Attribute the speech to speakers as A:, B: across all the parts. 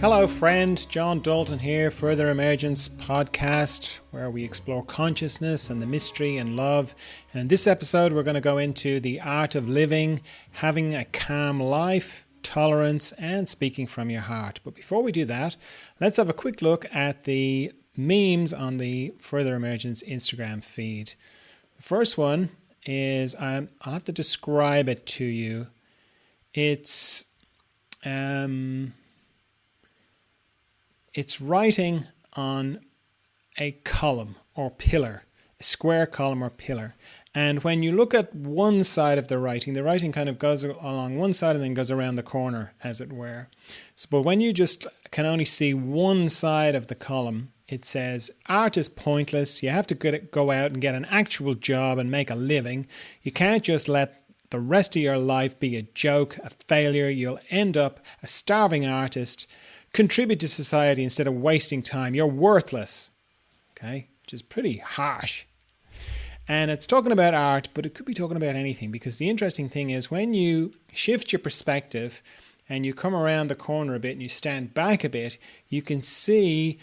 A: Hello friend, John Dalton here, Further Emergence podcast, where we explore consciousness and the mystery and love. And in this episode, we're going to go into the art of living, having a calm life, tolerance, and speaking from your heart. But before we do that, let's have a quick look at the memes on the Further Emergence Instagram feed. The first one is, I'll have to describe it to you. It's writing on a column or pillar, a square column or pillar. And when you look at one side of the writing kind of goes along one side and then goes around the corner, as it were. So, but when you just can only see one side of the column, it says, art is pointless. You have to go out and get an actual job and make a living. You can't just let the rest of your life be a joke, a failure. You'll end up a starving artist. Contribute to society instead of wasting time. You're worthless. Okay, which is pretty harsh. And it's talking about art, but it could be talking about anything, because the interesting thing is when you shift your perspective and you come around the corner a bit and you stand back a bit, you can see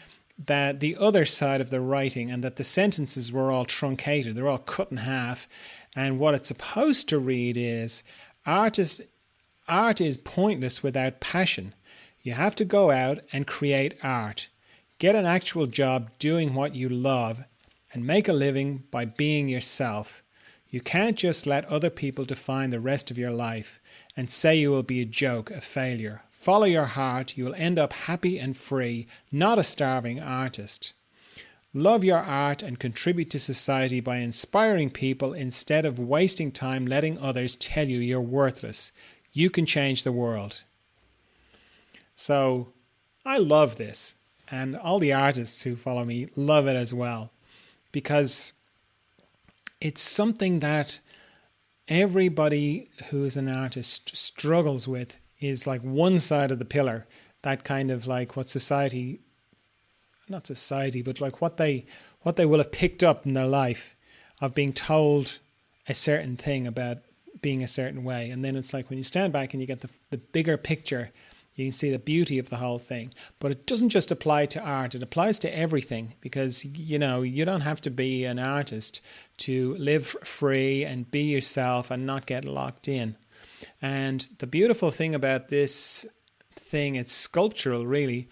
A: that the other side of the writing and that the sentences were all truncated. They're all cut in half. And what it's supposed to read is, art is pointless without passion. You have to go out and create art. Get an actual job doing what you love and make a living by being yourself. You can't just let other people define the rest of your life and say you will be a joke, a failure. Follow your heart. You will end up happy and free, not a starving artist. Love your art and contribute to society by inspiring people instead of wasting time letting others tell you you're worthless. You can change the world. So I love this, and all the artists who follow me love it as well, because it's something that everybody who is an artist struggles with, is like one side of the pillar, that kind of like what society, not society, but like what they will have picked up in their life of being told a certain thing about being a certain way. And then it's like when you stand back and you get the bigger picture, you can see the beauty of the whole thing. But it doesn't just apply to art. It applies to everything, because, you know, you don't have to be an artist to live free and be yourself and not get locked in. And the beautiful thing about this thing, it's sculptural really,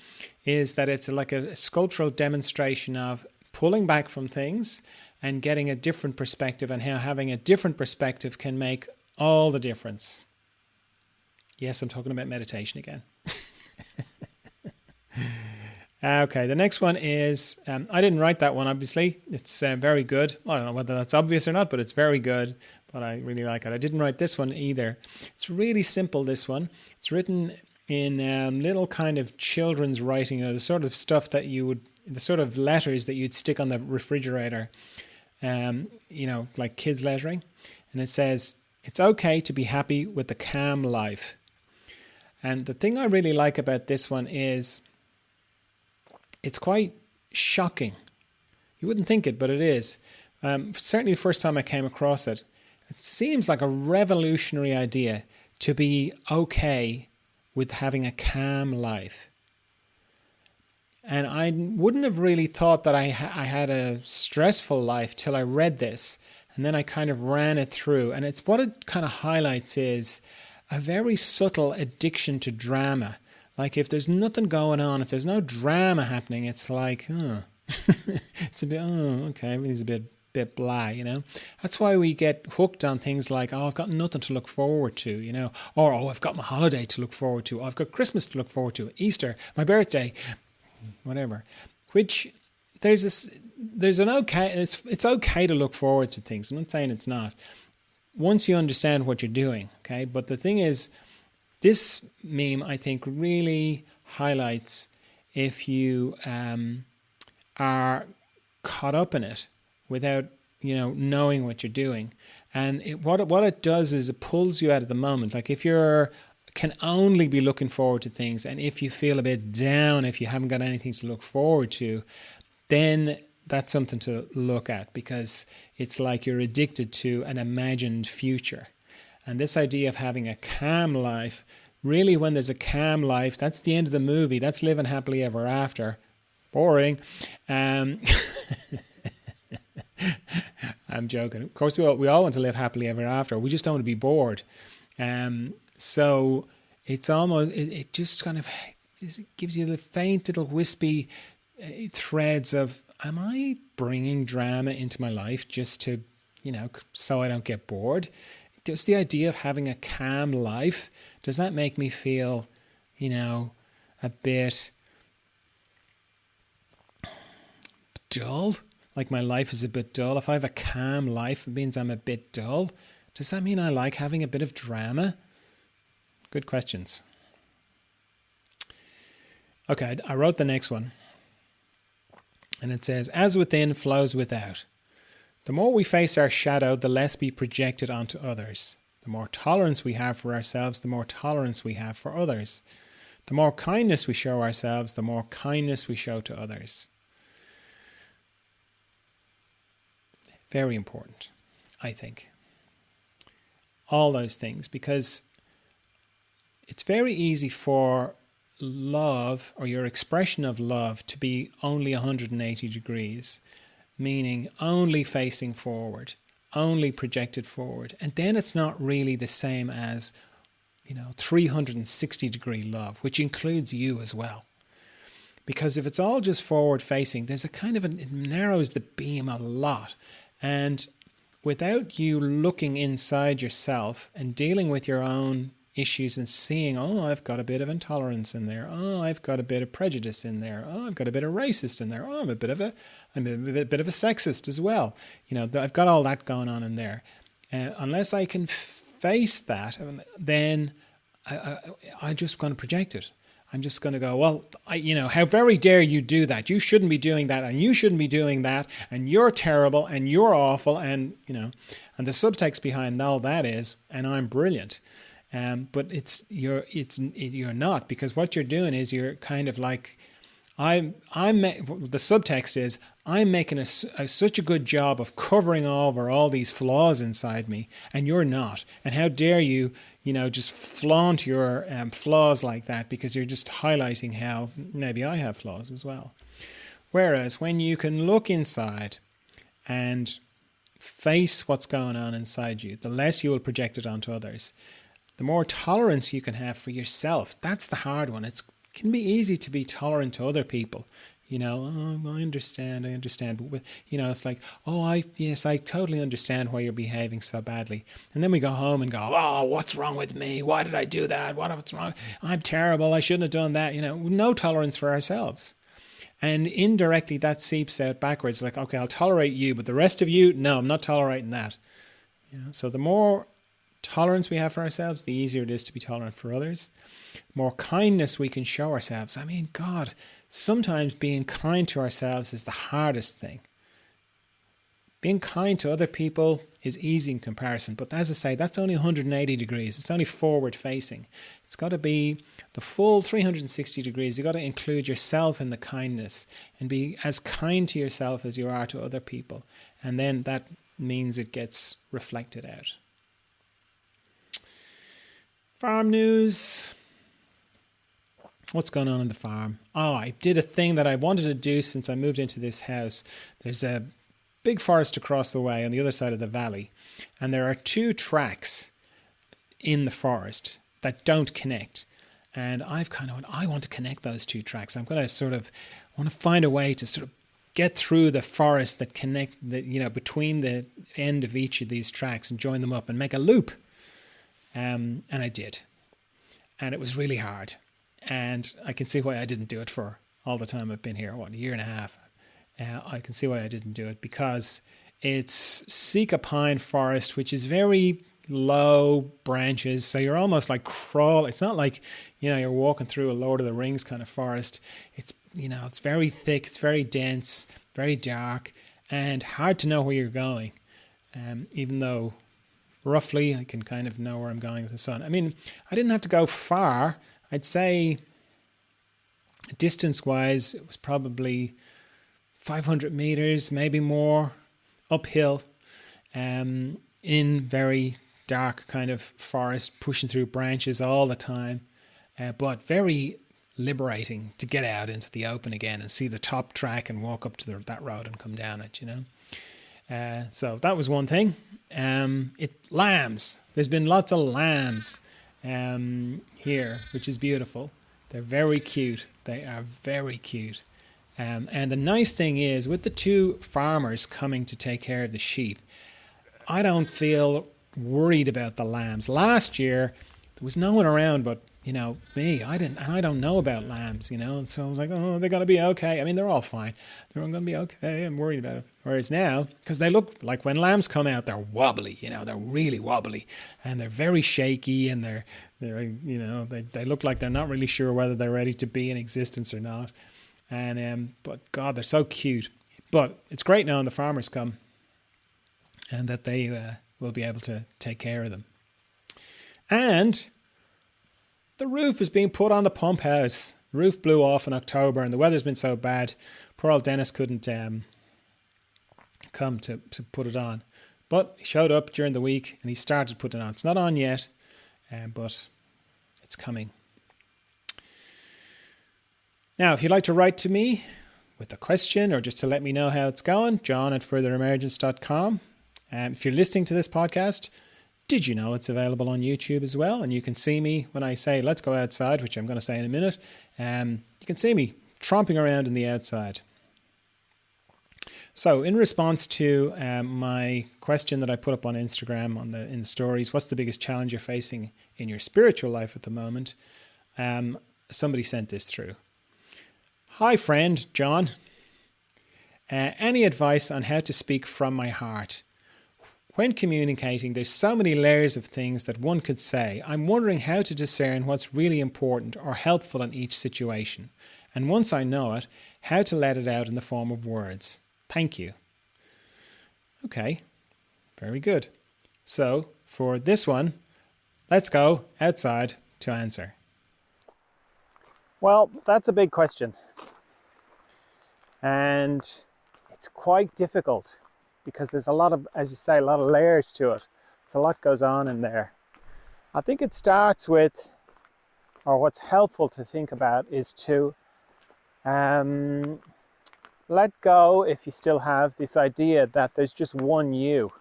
A: is that it's like a sculptural demonstration of pulling back from things and getting a different perspective, and how having a different perspective can make all the difference. Yes, I'm talking about meditation again. Okay, the next one is, I didn't write that one, obviously. It's very good. I don't know whether that's obvious or not, but it's very good. But I really like it. I didn't write this one either. It's really simple, this one. It's written in little kind of children's writing, the sort of stuff that the sort of letters that you'd stick on the refrigerator, like kids' lettering. And it says, it's okay to be happy with the calm life. And the thing I really like about this one is it's quite shocking. You wouldn't think it, but it is. Certainly the first time I came across it, it seems like a revolutionary idea to be okay with having a calm life. And I wouldn't have really thought that I had a stressful life till I read this. And then I kind of ran it through. And it's what it kind of highlights is a very subtle addiction to drama. Like if there's nothing going on, if there's no drama happening, it's like, it's a bit, okay, everything's a bit blah, you know. That's why we get hooked on things like, I've got nothing to look forward to, you know, or, I've got my holiday to look forward to, I've got Christmas to look forward to, Easter, my birthday, whatever. Which it's okay to look forward to things. I'm not saying it's not, once you understand what you're doing, okay? But the thing is, this meme, I think, really highlights if you are caught up in it without, knowing what you're doing. And what it does is it pulls you out of the moment. Like if you're can only be looking forward to things, and if you feel a bit down, if you haven't got anything to look forward to, then that's something to look at, because it's like you're addicted to an imagined future. And this idea of having a calm life, really when there's a calm life, that's the end of the movie. That's living happily ever after. Boring. I'm joking. Of course, we all want to live happily ever after. We just don't want to be bored. So it's almost, it just kind of gives you the faint little wispy threads of, am I bringing drama into my life just to, so I don't get bored? Just the idea of having a calm life, does that make me feel, a bit dull? Like my life is a bit dull? If I have a calm life, it means I'm a bit dull. Does that mean I like having a bit of drama? Good questions. Okay, I wrote the next one. And it says, as within flows without. The more we face our shadow, the less we project it onto others. The more tolerance we have for ourselves, the more tolerance we have for others. The more kindness we show ourselves, the more kindness we show to others. Very important, I think. All those things, because it's very easy for love or your expression of love to be only 180 degrees, meaning only facing forward, only projected forward. And then it's not really the same as, 360 degree love, which includes you as well. Because if it's all just forward facing, there's a kind of, it narrows the beam a lot. And without you looking inside yourself and dealing with your own issues and seeing, oh, I've got a bit of intolerance in there. Oh, I've got a bit of prejudice in there. Oh, I've got a bit of racist in there. Oh, I'm a bit of a sexist as well. I've got all that going on in there. Unless I can face that, then I'm just going to project it. I'm just going to go, well, how very dare you do that? You shouldn't be doing that, and you shouldn't be doing that, and you're terrible, and you're awful, and and the subtext behind all that is, and I'm brilliant. But you're not, because what you're doing is you're kind of like, the subtext is, I'm making such a good job of covering over all these flaws inside me, and you're not. And how dare you, just flaunt your flaws like that, because you're just highlighting how maybe I have flaws as well. Whereas when you can look inside and face what's going on inside you, the less you will project it onto others. The more tolerance you can have for yourself. That's the hard one. It can be easy to be tolerant to other people. Oh, I understand. But, it's like, oh, I totally understand why you're behaving so badly. And then we go home and go, oh, what's wrong with me? Why did I do that? What's wrong? I'm terrible. I shouldn't have done that. No tolerance for ourselves. And indirectly that seeps out backwards. Like, okay, I'll tolerate you, but the rest of you, no, I'm not tolerating that. So the more tolerance we have for ourselves, the easier it is to be tolerant for others. More kindness we can show ourselves. I mean, God, sometimes being kind to ourselves is the hardest thing. Being kind to other people is easy in comparison, but as I say, that's only 180 degrees. It's only forward facing. It's got to be the full 360 degrees. You've got to include yourself in the kindness and be as kind to yourself as you are to other people. And then that means it gets reflected out. Farm news. What's going on in the farm? Oh, I did a thing that I wanted to do since I moved into this house. There's a big forest across the way on the other side of the valley. And there are 2 tracks in the forest that don't connect. And I've kind of went, I want to connect those 2 tracks. I'm going to want to find a way to sort of get through the forest that connect, between the end of each of these tracks and join them up and make a loop. And I did. And it was really hard. And I can see why I didn't do it for all the time I've been here, a year and a half. I can see why I didn't do it, because it's Sika pine forest, which is very low branches. So you're almost like It's not like, you're walking through a Lord of the Rings kind of forest. It's, it's very thick, it's very dense, very dark, and hard to know where you're going. Even though roughly I can kind of know where I'm going with the sun. I mean, I didn't have to go far. I'd say distance-wise, it was probably 500 meters, maybe more, uphill. in very dark kind of forest, pushing through branches all the time, but very liberating to get out into the open again and see the top track and walk up to that road and come down it, So that was one thing. Lambs. There's been lots of lambs here, which is beautiful. They're very cute. They are very cute. And the nice thing is, with the two farmers coming to take care of the sheep, I don't feel worried about the lambs. Last year, there was no one around but, me. I don't know about lambs, and so I was like, oh, they're going to be okay. I mean, they're all fine. They're all going to be okay. I'm worried about it. Whereas now, because they look like when lambs come out, they're wobbly, they're really wobbly, and they're very shaky, and they're they look like they're not really sure whether they're ready to be in existence or not. And but God, they're so cute. But it's great now when the farmers come, and that they will be able to take care of them. And the roof is being put on the pump house. The roof blew off in October, and the weather's been so bad. Poor old Dennis couldn't come to put it on. But he showed up during the week, and he started putting it on. It's not on yet, but it's coming. Now, if you'd like to write to me with a question or just to let me know how it's going, john@furtheremergence.com. If you're listening to this podcast, did you know it's available on YouTube as well? And you can see me when I say, let's go outside, which I'm going to say in a minute. You can see me tromping around in the outside. So in response to my question that I put up on Instagram in the stories, what's the biggest challenge you're facing in your spiritual life at the moment? Somebody sent this through. Hi, friend, John. Any advice on how to speak from my heart? When communicating, there's so many layers of things that one could say. I'm wondering how to discern what's really important or helpful in each situation. And once I know it, how to let it out in the form of words. Thank you. Okay, very good. So for this one, let's go outside to answer. Well, that's a big question. And it's quite difficult because there's a lot of, as you say, a lot of layers to it. There's a lot goes on in there. I think it starts with, or what's helpful to think about is to let go, if you still have this idea that there's just one you.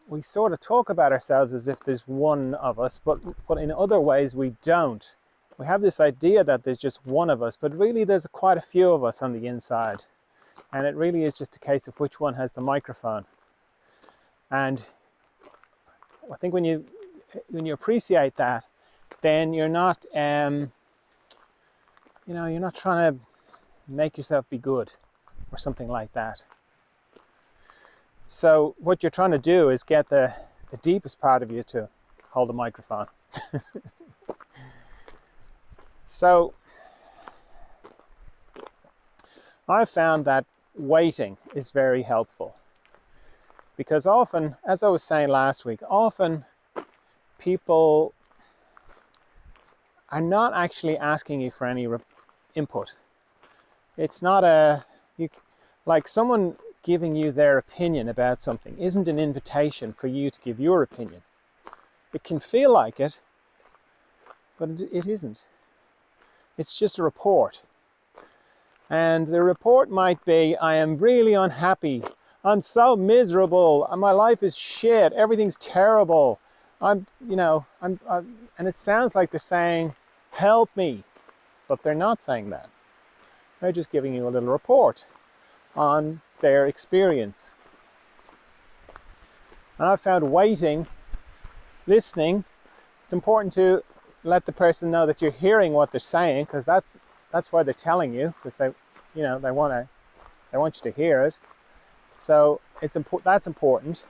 A: We sort of talk about ourselves as if there's one of us, but in other ways we don't. We have this idea that there's just one of us, but really there's quite a few of us on the inside. And it really is just a case of which one has the microphone. And I think when you appreciate that, then you're not, you're not trying to make yourself be good or something like that. So what you're trying to do is get the deepest part of you to hold the microphone. So I've found that waiting is very helpful, because often, as I was saying last week, often people are not actually asking you for any input. It's not like someone giving you their opinion about something isn't an invitation for you to give your opinion. It can feel like it, but it isn't. It's just a report. And the report might be, I am really unhappy. I'm so miserable. My life is shit. Everything's terrible. And it sounds like they're saying, help me. But they're not saying that. They're just giving you a little report on their experience. And I've found waiting, listening, it's important to let the person know that you're hearing what they're saying, because that's why they're telling you, because they want you to hear it. So that's important,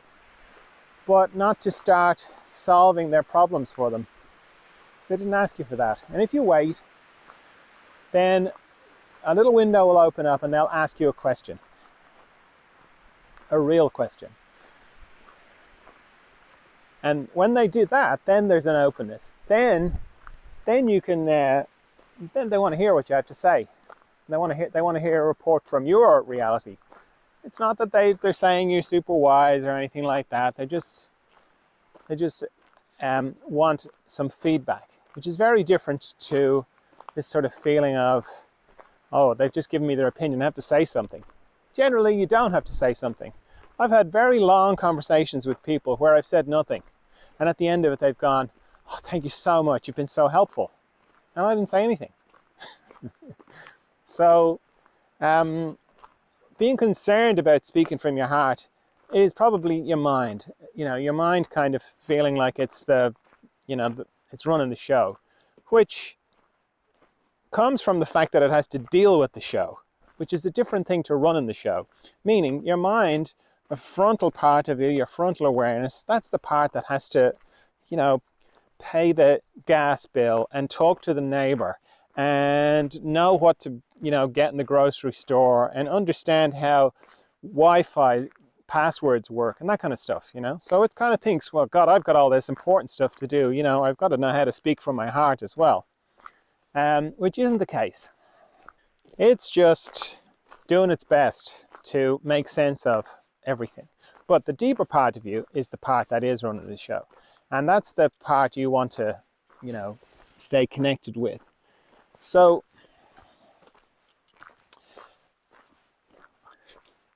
A: but not to start solving their problems for them, because they didn't ask you for that. And if you wait, then a little window will open up and they'll ask you a question, a real question. And when they do that, then there's an openness. Then you can. Then they want to hear what you have to say. They want to hear a report from your reality, it's not that they're saying you're super wise or anything like that. They just want some feedback, which is very different to this sort of feeling of, oh, they've just given me their opinion, I have to say something. Generally, you don't have to say something. I've had very long conversations with people where I've said nothing, and at the end of it, they've gone, oh, thank you so much, you've been so helpful. And I didn't say anything. So, being concerned about speaking from your heart is probably your mind. Your mind kind of feeling like it's it's running the show, which comes from the fact that it has to deal with the show, which is a different thing to running the show. Meaning your mind, the frontal part of you, your frontal awareness, that's the part that has to, pay the gas bill and talk to the neighbor and know what to, get in the grocery store and understand how Wi-Fi passwords work and that kind of stuff, So it kind of thinks, well, God, I've got all this important stuff to do, I've got to know how to speak from my heart as well, which isn't the case. It's just doing its best to make sense of everything. But the deeper part of you is the part that is running the show. And that's the part you want to, stay connected with. So,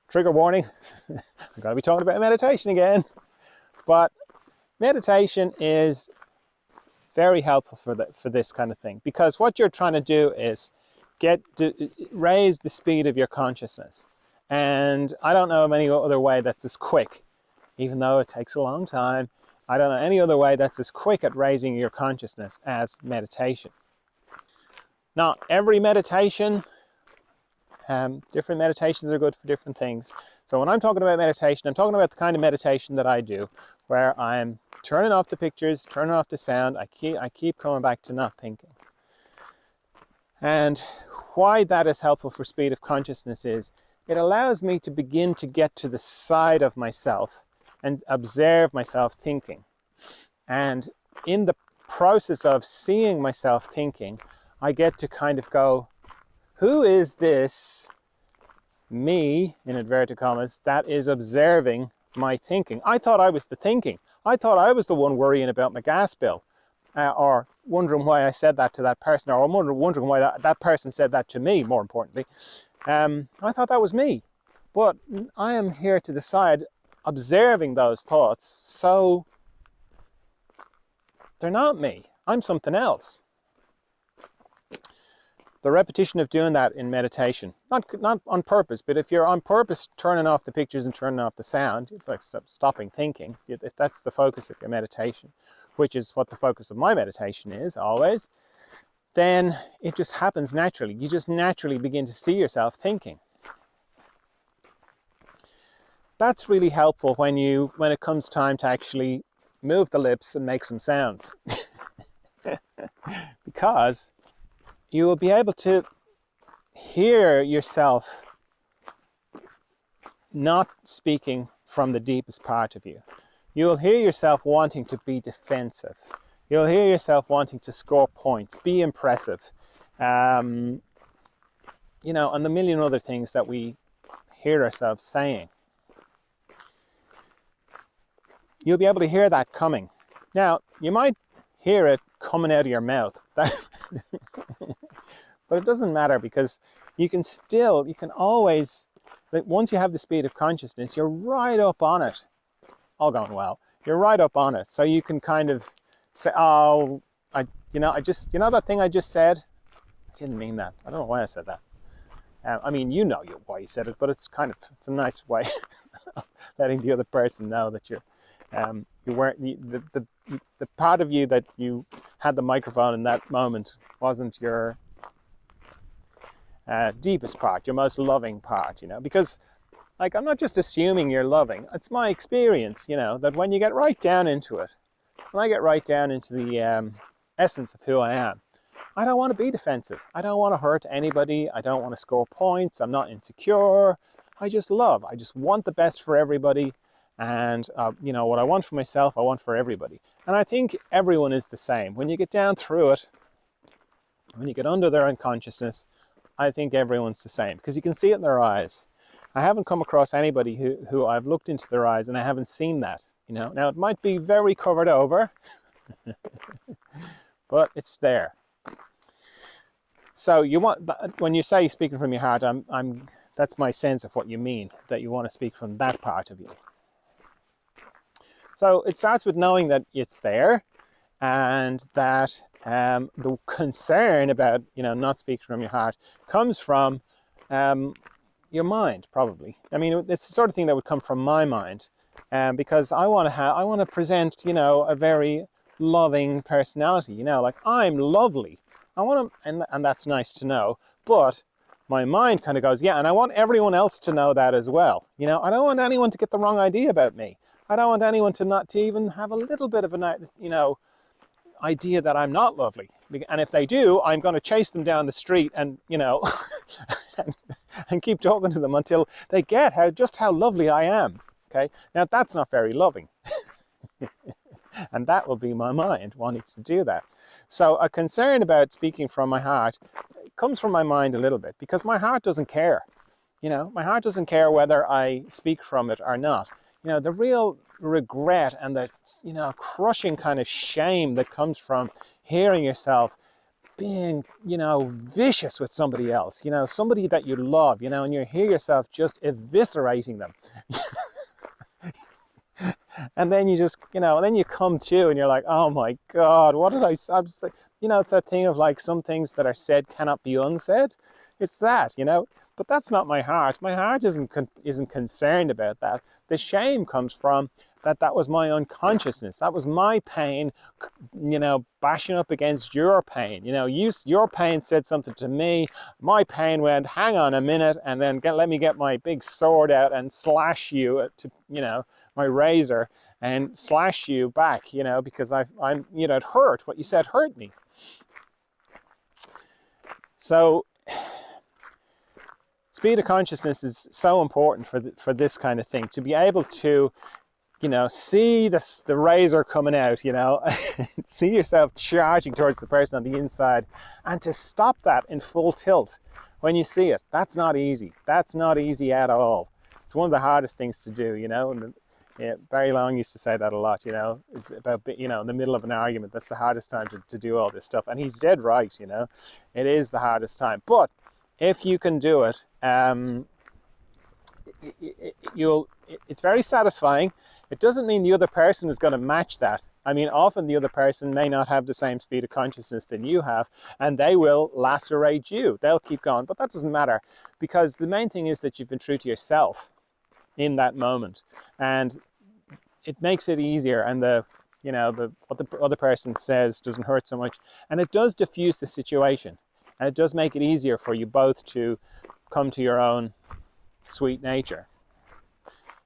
A: trigger warning, I'm going to be talking about meditation again. But meditation is very helpful for this kind of thing, because what you're trying to do is raise the speed of your consciousness. And I don't know of any other way that's as quick, even though it takes a long time. I don't know any other way that's as quick at raising your consciousness as meditation. Not every meditation, different meditations are good for different things. So when I'm talking about meditation, I'm talking about the kind of meditation that I do, where I'm turning off the pictures, turning off the sound. I keep coming back to not thinking. And why that is helpful for speed of consciousness is it allows me to begin to get to the side of myself and observe myself thinking. And in the process of seeing myself thinking, I get to kind of go, who is this me, in inverted commas, that is observing my thinking? I thought I was the thinking. I thought I was the one worrying about my gas bill, or wondering why I said that to that person, or wondering why that person said that to me, more importantly. I thought that was me. But I am here to the side observing those thoughts, so they're not me. I'm something else. The repetition of doing that in meditation, not on purpose, but if you're on purpose turning off the pictures and turning off the sound, like stopping thinking, if that's the focus of your meditation, which is what the focus of my meditation is always, then it just happens naturally. You just naturally begin to see yourself thinking. That's really helpful when it comes time to actually move the lips and make some sounds. Because you will be able to hear yourself not speaking from the deepest part of you. You'll hear yourself wanting to be defensive. You'll hear yourself wanting to score points, be impressive, and the million other things that we hear ourselves saying. You'll be able to hear that coming. Now, you might hear it coming out of your mouth, but it doesn't matter, because you can always, once you have the speed of consciousness, you're right up on it. All going well. You're right up on it. So you can kind of say, oh, that thing I just said, I didn't mean that. I don't know why I said that. Why you said it, but it's a nice way of letting the other person know that you weren't, the part of you that you had the microphone in that moment wasn't your deepest part, your most loving part, because I'm not just assuming you're loving. It's my experience, that when you get right down into it, when I get right down into the essence of who I am, I don't want to be defensive. I don't want to hurt anybody. I don't want to score points. I'm not insecure. I just love. I just want the best for everybody. And, what I want for myself, I want for everybody. And I think everyone is the same. When you get down through it, when you get under their unconsciousness, I think everyone's the same, because you can see it in their eyes. I haven't come across anybody who I've looked into their eyes and I haven't seen that, you know. Now it might be very covered over, but it's there. So you want, when you say speaking from your heart, that's my sense of what you mean, that you want to speak from that part of you. So it starts with knowing that it's there, and that the concern about, you know, not speaking from your heart comes from your mind, probably. I mean, it's the sort of thing that would come from my mind, because I want to present, you know, a very loving personality. You know, like, I'm lovely. I want to, and that's nice to know. But my mind kind of goes, yeah, and I want everyone else to know that as well. You know, I don't want anyone to get the wrong idea about me. I don't want anyone to even have a little bit of a, you know, idea that I'm not lovely. And if they do, I'm going to chase them down the street and, you know, and keep talking to them until they get just how lovely I am. Okay, now that's not very loving. And that will be my mind wanting to do that. So a concern about speaking from my heart comes from my mind a little bit, because my heart doesn't care. You know, my heart doesn't care whether I speak from it or not. You know, the real regret and the, you know, crushing kind of shame that comes from hearing yourself being, you know, vicious with somebody else, you know, somebody that you love, you know, and you hear yourself just eviscerating them. And then you just, you know, and then you come to and you're like, oh my God, what did I say? You know, it's that thing of like, some things that are said cannot be unsaid. It's that, you know, but that's not my heart. My heart isn't concerned about that. The shame comes from that was my unconsciousness. That was my pain, you know, bashing up against your pain. You know, your pain said something to me. My pain went, hang on a minute, and then let me get my big sword out and slash you to, you know, my razor, and slash you back, you know, because I'm, you know, it hurt. What you said hurt me. So speed of consciousness is so important for this kind of thing, to be able to, you know, see the razor coming out, you know, see yourself charging towards the person on the inside, and to stop that in full tilt when you see it. That's not easy. That's not easy at all. It's one of the hardest things to do, you know. And yeah, Barry Long used to say that a lot, you know. It's about, you know, in the middle of an argument, that's the hardest time to do all this stuff. And he's dead right, you know. It is the hardest time. But if you can do it, it's very satisfying. It doesn't mean the other person is going to match that. I mean, often the other person may not have the same speed of consciousness than you have, and they will lacerate you. They'll keep going, but that doesn't matter, because the main thing is that you've been true to yourself in that moment, and it makes it easier, and what the other person says doesn't hurt so much, and it does diffuse the situation, and it does make it easier for you both to come to your own sweet nature.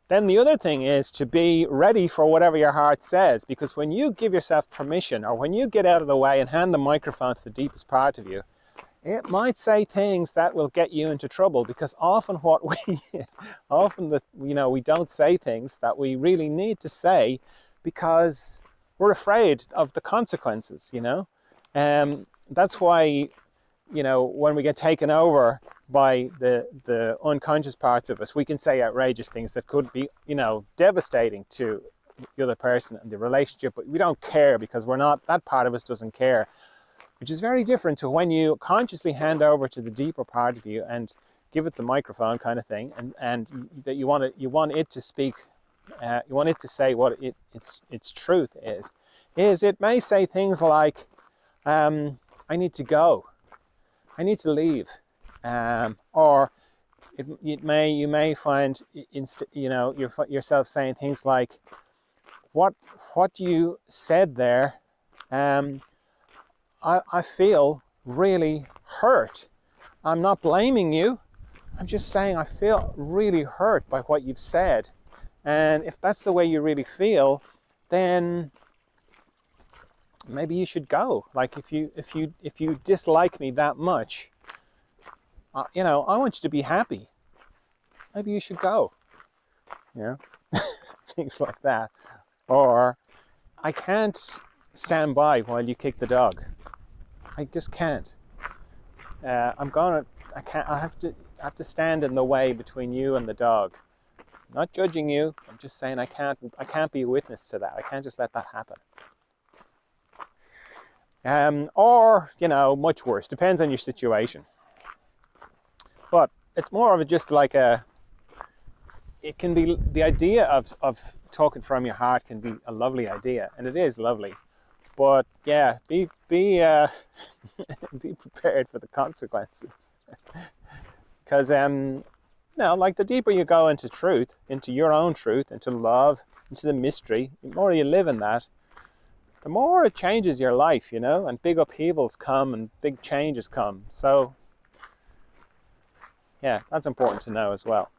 A: Then the other thing is to be ready for whatever your heart says, because when you give yourself permission, or when you get out of the way and hand the microphone to the deepest part of you, it might say things that will get you into trouble, because often we don't say things that we really need to say, because we're afraid of the consequences, you know. That's why, you know, when we get taken over by the unconscious parts of us, we can say outrageous things that could be, you know, devastating to the other person and the relationship, but we don't care, because that part of us doesn't care, which is very different to when you consciously hand over to the deeper part of you and give it the microphone kind of thing, and that you want it to speak, you want it to say what its truth is. It may say things like, I need to go, I need to leave, or you may find yourself saying things like, what you said there, I feel really hurt. I'm not blaming you. I'm just saying I feel really hurt by what you've said. And if that's the way you really feel, then maybe you should go. Like, if you dislike me that much, you know, I want you to be happy. Maybe you should go. You know, things like that. Or, I can't stand by while you kick the dog. I just can't. I have to. have to stand in the way between you and the dog. I'm not judging you. I'm just saying I can't be a witness to that. I can't just let that happen. Or, much worse. Depends on your situation. But it's more of just like it can be, the idea of talking from your heart can be a lovely idea, and it is lovely. But yeah, be be prepared for the consequences. Because like the deeper you go into truth, into your own truth, into love, into the mystery, the more you live in that, the more it changes your life, and big upheavals come and big changes come. So yeah, that's important to know as well.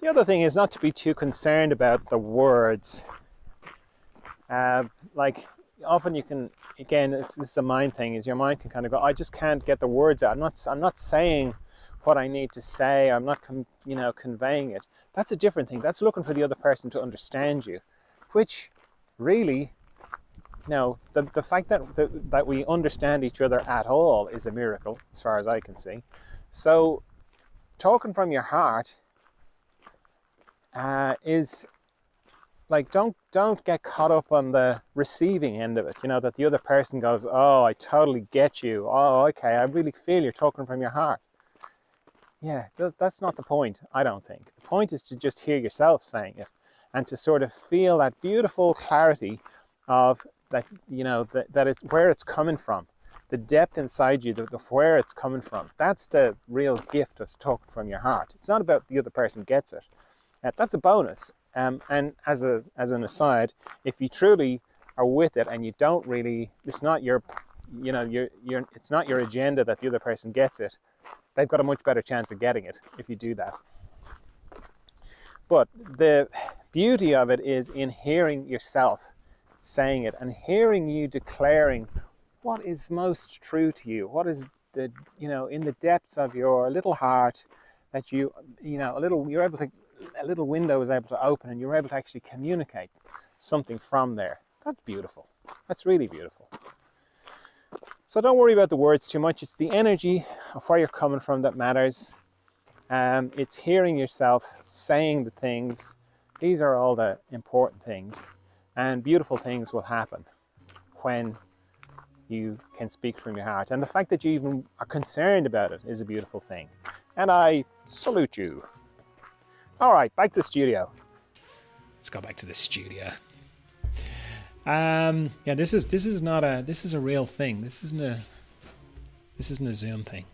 A: The other thing is not to be too concerned about the words. Like often you can, again, it's a mind thing, is your mind can kind of go, I just can't get the words out. I'm not saying what I need to say. I'm not conveying it. That's a different thing. That's looking for the other person to understand you, which really, the fact that we understand each other at all is a miracle, as far as I can see. So talking from your heart is like, don't get caught up on the receiving end of it, that the other person goes, oh, I totally get you, oh, okay, I really feel you're talking from your heart. Yeah, that's not the point, I don't think. The point is to just hear yourself saying it, and to sort of feel that beautiful clarity of that, that it's where it's coming from, the depth inside you, the where it's coming from. That's the real gift of talking from your heart. It's not about the other person gets it. That's a bonus. And as an aside, if you truly are with it and you don't really, it's not your, it's not your agenda that the other person gets it, they've got a much better chance of getting it if you do that. But the beauty of it is in hearing yourself saying it and hearing you declaring what is most true to you, what is the, in the depths of your little heart that you're able to, a little window is able to open and you're able to actually communicate something from there. That's beautiful. That's really beautiful. So don't worry about the words too much. It's the energy of where you're coming from that matters. It's hearing yourself saying the things. These are all the important things, and beautiful things will happen when you can speak from your heart. And the fact that you even are concerned about it is a beautiful thing. And I salute you. All right, back to the studio. Let's go back to the studio. Yeah, this is a real thing. This isn't a Zoom thing.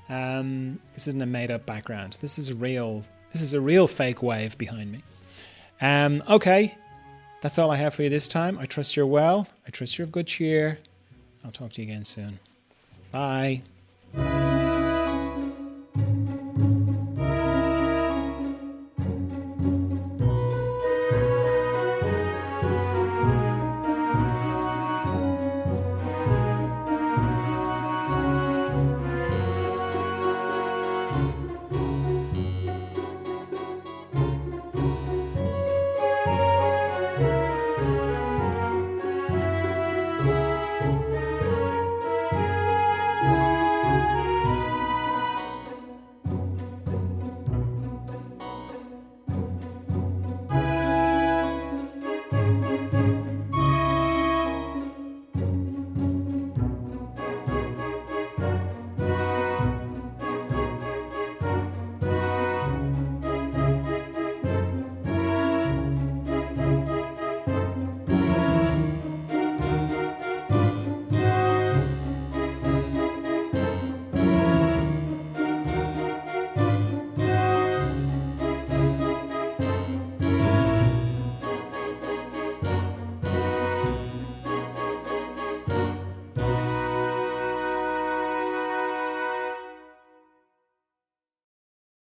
A: This isn't a made up background. This is a real fake wave behind me. Okay, that's all I have for you this time. I trust you're well. I trust you're of good cheer. I'll talk to you again soon. Bye.